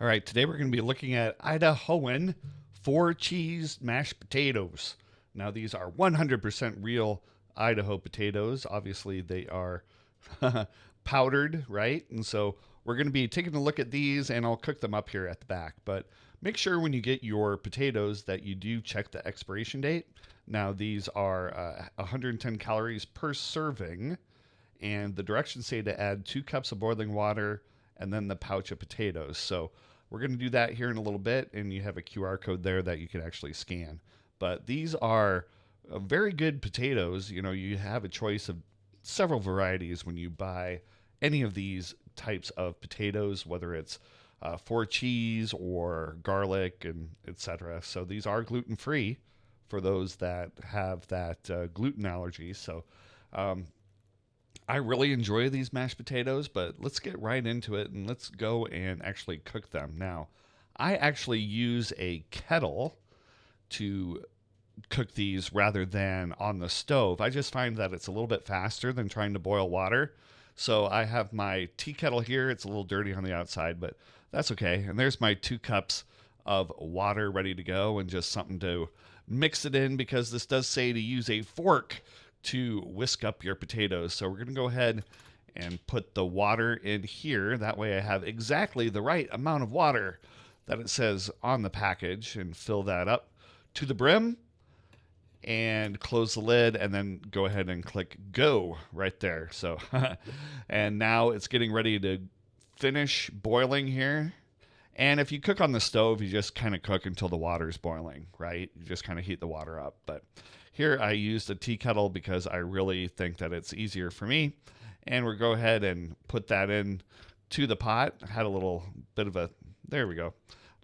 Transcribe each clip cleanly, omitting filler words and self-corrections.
All right, today we're going to be looking at Idahoan 4-cheese mashed potatoes. Now, these are 100% real Idaho potatoes. Obviously, they are powdered, right? And so we're going to be taking a look at these, and I'll cook them up here at the back. But make sure when you get your potatoes that you do check the expiration date. Now, these are 110 calories per serving, and the directions say to add 2 cups of boiling water and then the pouch of potatoes. So we're going to do that here in a little bit, and you have a QR code there that you can actually scan. But these are very good potatoes. You know, you have a choice of several varieties when you buy any of these types of potatoes, whether it's 4-cheese or garlic and etc. So these are gluten free for those that have that gluten allergy. So I really enjoy these mashed potatoes, but let's get right into it and let's go and actually cook them. Now, I actually use a kettle to cook these rather than on the stove. I just find that it's a little bit faster than trying to boil water. So I have my tea kettle here. It's a little dirty on the outside, but that's okay. And there's my 2 cups of water ready to go and just something to mix it in, because this does say to use a fork to whisk up your potatoes. So we're going to go ahead and put the water in here. That way I have exactly the right amount of water that it says on the package, and fill that up to the brim and close the lid, and then go ahead and click go right there. So and now it's getting ready to finish boiling here. And if you cook on the stove, you just kind of cook until the water's boiling, right? You just kind of heat the water up. But here I used a tea kettle because I really think that it's easier for me. And we'll go ahead and put that in to the pot. I had a little bit of a, there we go,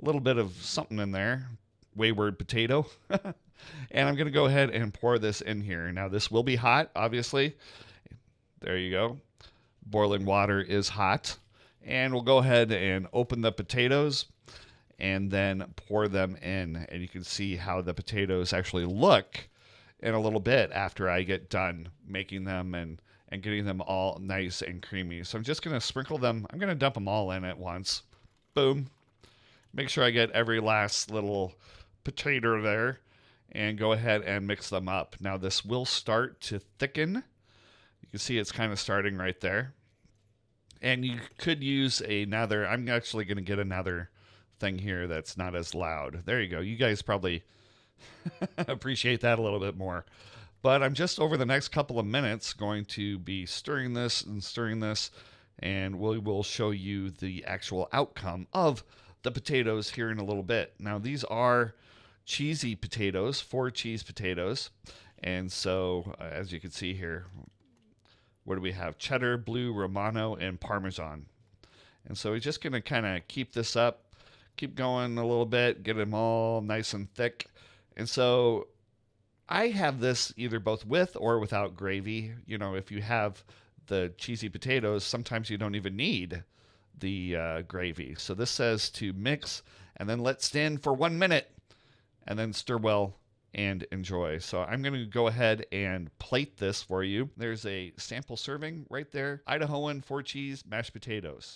a little bit of something in there, wayward potato. And I'm going to go ahead and pour this in here. Now this will be hot, obviously. There you go. Boiling water is hot. And we'll go ahead and open the potatoes and then pour them in. And you can see how the potatoes actually look in a little bit after I get done making them and getting them all nice and creamy. So I'm just going to sprinkle them. I'm going to dump them all in at once. Boom. Make sure I get every last little potato there, and go ahead and mix them up. Now this will start to thicken. You can see it's kind of starting right there. And you could use another, I'm actually going to get another thing here that's not as loud. There you go. You guys probably appreciate that a little bit more. But I'm just over the next couple of minutes going to be stirring this and stirring this, and we will show you the actual outcome of the potatoes here in a little bit. Now these are cheesy potatoes, 4-cheese potatoes. And so as you can see here, what do we have? Cheddar, blue, Romano, and Parmesan. And so we're just going to kind of keep this up, keep going a little bit, get them all nice and thick. And so I have this either both with or without gravy. You know, if you have the cheesy potatoes, sometimes you don't even need the gravy. So this says to mix and then let stand for 1 minute and then stir well and enjoy. So I'm going to go ahead and plate this for you. There's a sample serving right there. Idahoan 4-cheese mashed potatoes.